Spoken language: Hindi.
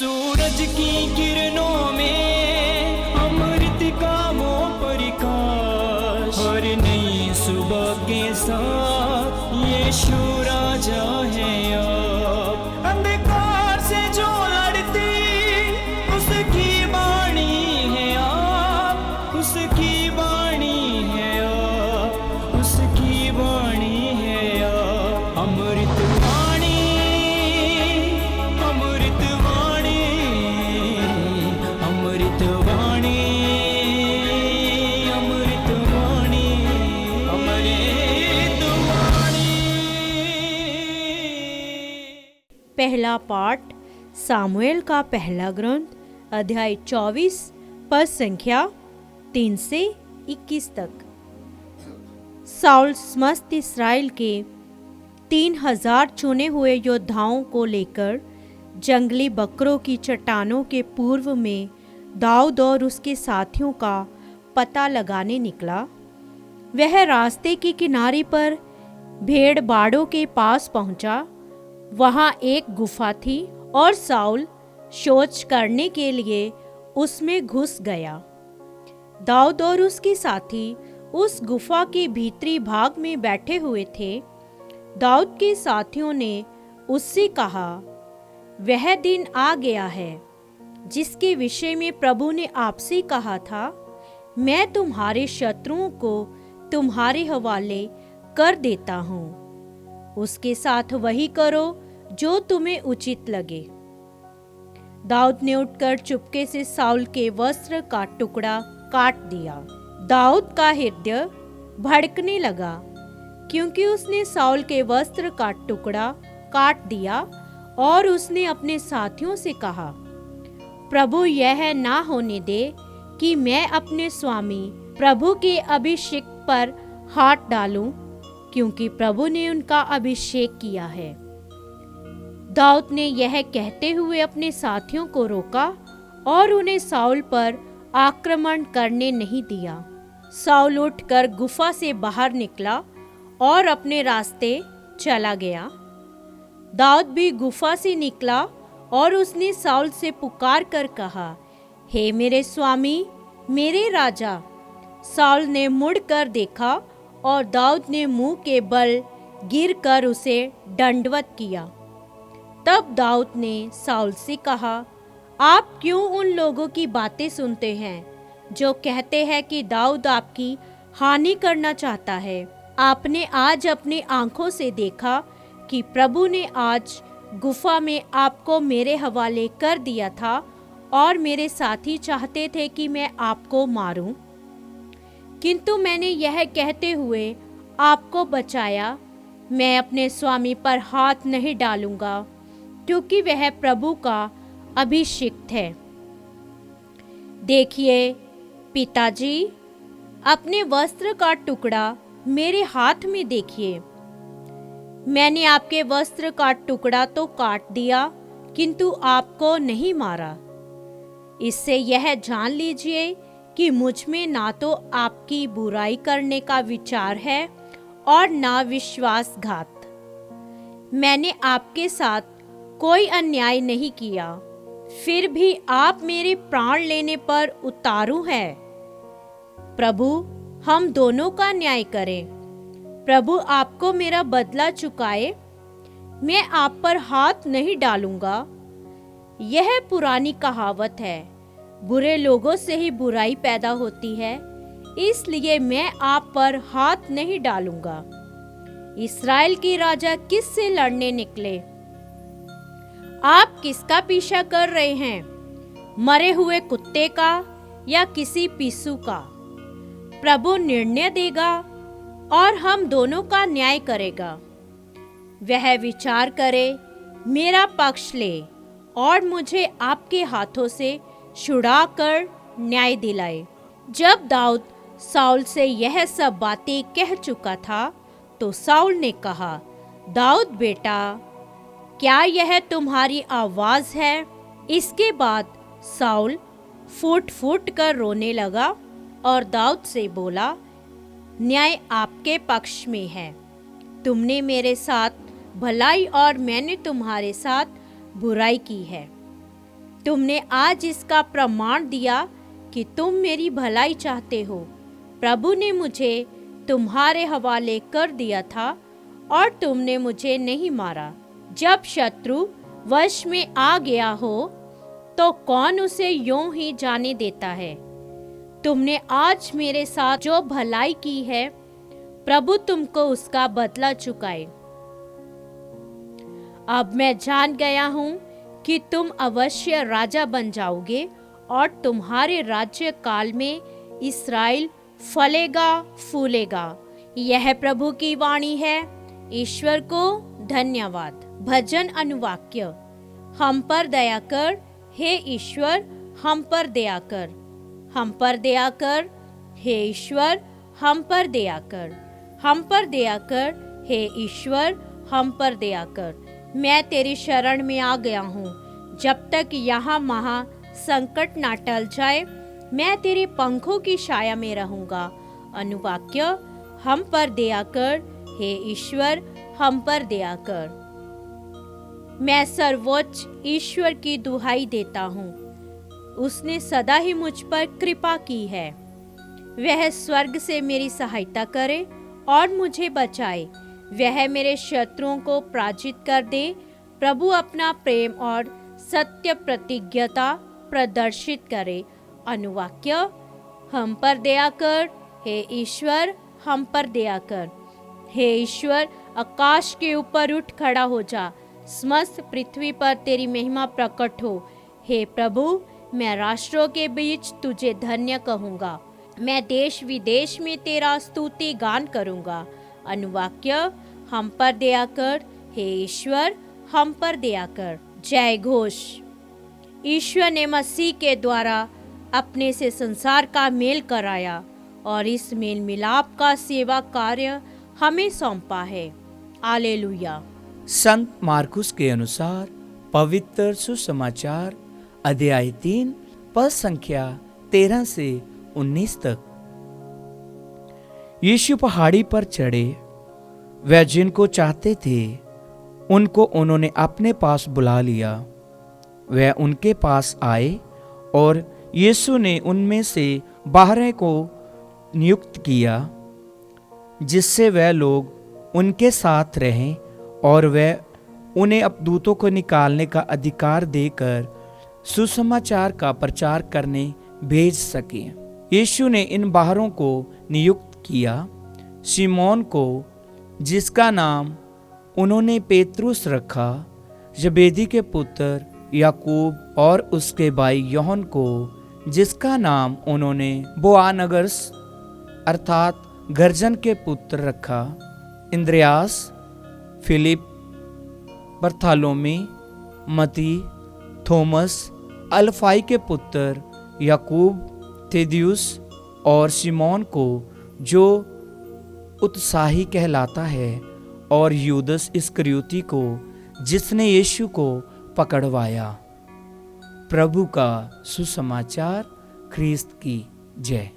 सूरज की किरणों में अमृत का वो प्रकाश, हर नई सुबह के साथ यीशु राजा है अब। अंधकार से जो लड़ती उसकी वाणी है आप, उसकी वाणी है आप, उसकी वाणी है आप। अमृत वाणी, अमृत वाणी, अमृत वाणी, अमृत वाणी, अमृत वाणी। पहला पाठ सामुएल का पहला ग्रंथ अध्याय 24 पद संख्या 3 से 21 तक। साउल समस्त इस्राएल के 3000 चुने हुए योद्धाओं को लेकर जंगली बकरों की चट्टानों के पूर्व में दाऊद और उसके साथियों का पता लगाने निकला। वह रास्ते के किनारे पर भेड़ बाड़ों के पास पहुंचा। वहां एक गुफा थी और साउल शौच करने के लिए उसमें घुस गया। दाऊद और उसके साथी उस गुफा के भीतरी भाग में बैठे हुए थे। दाऊद के साथियों ने उससे कहा, वह दिन आ गया है जिसके विषय में प्रभु ने आपसे कहा था, मैं तुम्हारे शत्रुओं को तुम्हारे हवाले कर देता हूँ। उसके साथ वही करो जो तुम्हें उचित लगे। दाऊद ने उठकर चुपके से साउल के वस्त्र का टुकड़ा काट दिया। दाऊद का हृदय भड़कने लगा क्योंकि उसने साउल के वस्त्र का टुकड़ा काट दिया और उसने अपने साथियों से कहा, प्रभु यह ना होने दे कि मैं अपने स्वामी प्रभु के अभिषेक पर हाथ डालूं, क्योंकि प्रभु ने उनका अभिषेक किया है। दाऊद ने यह कहते हुए अपने साथियों को रोका और उन्हें साउल पर आक्रमण करने नहीं दिया। साउल उठकर गुफा से बाहर निकला और अपने रास्ते चला गया। दाऊद भी गुफा से निकला और उसने साउल से पुकार कर कहा, हे मेरे स्वामी, मेरे राजा। साउल ने मुड़कर देखा और दाऊद ने मुंह के बल गिरकर उसे दंडवत किया। तब दाऊद ने साउल से कहा, आप क्यों उन लोगों की बातें सुनते हैं जो कहते हैं कि दाऊद आपकी हानि करना चाहता है? आपने आज अपनी आंखों से देखा कि प्रभु ने आज गुफा में आपको मेरे हवाले कर दिया था और मेरे साथी चाहते थे कि मैं आपको मारूं, किंतु मैंने यह कहते हुए आपको बचाया, मैं अपने स्वामी पर हाथ नहीं डालूंगा क्योंकि वह प्रभु का अभिषिक्त है। देखिए पिताजी, अपने वस्त्र का टुकड़ा मेरे हाथ में देखिए। मैंने आपके वस्त्र का टुकड़ा तो काट दिया किंतु आपको नहीं मारा। इससे यह जान लीजिए कि मुझ में ना तो आपकी बुराई करने का विचार है और ना विश्वासघात। मैंने आपके साथ कोई अन्याय नहीं किया, फिर भी आप मेरे प्राण लेने पर उतारू हैं। प्रभु हम दोनों का न्याय करें। प्रभु आपको मेरा बदला चुकाए। मैं आप पर हाथ नहीं डालूंगा। यह पुरानी कहावत है, बुरे लोगों से ही बुराई पैदा होती है, इसलिए मैं आप पर हाथ नहीं डालूंगा। इस्राएल के राजा किस से लड़ने निकले? आप किसका पीछा कर रहे हैं? मरे हुए कुत्ते का या किसी पिस्सू का? प्रभु निर्णय देगा और हम दोनों का न्याय करेगा। वह विचार करे, मेरा पक्ष ले और मुझे आपके हाथों से छुड़ाकर न्याय दिलाए। जब दाऊद साउल से यह सब बातें कह चुका था तो साउल ने कहा, दाऊद बेटा, क्या यह तुम्हारी आवाज है? इसके बाद साउल फूट फूट कर रोने लगा और दाऊद से बोला, न्याय आपके पक्ष में है। तुमने मेरे साथ भलाई और मैंने तुम्हारे साथ बुराई की है। तुमने आज इसका प्रमाण दिया कि तुम मेरी भलाई चाहते हो। प्रभु ने मुझे तुम्हारे हवाले कर दिया था और तुमने मुझे नहीं मारा। जब शत्रु वश में आ गया हो तो कौन उसे यूं ही जाने देता है। तुमने आज मेरे साथ जो भलाई की है, प्रभु तुमको उसका बदला चुकाए। अब मैं जान गया हूं कि तुम अवश्य राजा बन जाओगे और तुम्हारे राज्य काल में इस्राएल फलेगा फूलेगा। यह प्रभु की वाणी है। ईश्वर को धन्यवाद। भजन अनुवाक्य। हम पर दया कर हे ईश्वर, हम पर दया कर। हम पर दया कर हे ईश्वर, हम पर दया कर। हम पर दया कर हे ईश्वर, हम पर दया कर। मैं तेरी शरण में आ गया हूँ। जब तक यहाँ महा संकट ना टल जाए, मैं तेरे पंखों की छाया में रहूंगा। अनुवाक्य। हम पर दया कर हे ईश्वर, हम पर दया कर। मैं सर्वोच्च ईश्वर की दुहाई देता हूँ। उसने सदा ही मुझ पर कृपा की है। वह स्वर्ग से मेरी सहायता करे और मुझे बचाए। वह मेरे शत्रुओं को पराजित कर दे। प्रभु अपना प्रेम और सत्य प्रतिज्ञता प्रदर्शित करे। अनुवाक्य। हम पर दया कर हे ईश्वर, हम पर दया कर। हे ईश्वर, आकाश के ऊपर उठ खड़ा हो जा। समस्त पृथ्वी पर तेरी महिमा प्रकट हो। हे प्रभु, मैं राष्ट्रों के बीच तुझे धन्य कहूँगा। मैं देश विदेश में तेरा स्तुति गान करूँगा। अनुवाक्य। हम पर दया कर हे ईश्वर, हम पर दया कर। जय घोष। ईश्वर ने मसीह के द्वारा अपने से संसार का मेल कराया और इस मेल मिलाप का सेवा कार्य हमें सौंपा है। हालेलुया। संत मार्कुस के अनुसार पवित्र सुसमाचार अध्याय 3 पद संख्या 13 से 19 तक। यीशु पहाड़ी पर चढ़े। वह जिनको चाहते थे उनको उन्होंने अपने पास बुला लिया। वह उनके पास आए और यीशु ने उनमें से 12 को नियुक्त किया, जिससे वह लोग उनके साथ रहें और वह उन्हें अपदूतों को निकालने का अधिकार देकर सुसमाचार का प्रचार करने भेज सके। यीशु ने इन 12 को नियुक्त किया। शिमोन को, जिसका नाम उन्होंने पेतरुस रखा, जबेदी के पुत्र याकूब और उसके भाई योहन को, जिसका नाम उन्होंने बोआनगर्स अर्थात गर्जन के पुत्र रखा, इंद्रियास, फिलिप, बर्थालोमी, मती, थोमस, अल्फाई के पुत्र याकूब, थेदियुस और शिमोन को जो उत्साही कहलाता है, और यूदस इस्करियोती को, जिसने यीशु को पकड़वाया। प्रभु का सुसमाचार। ख्रीस्त की जय।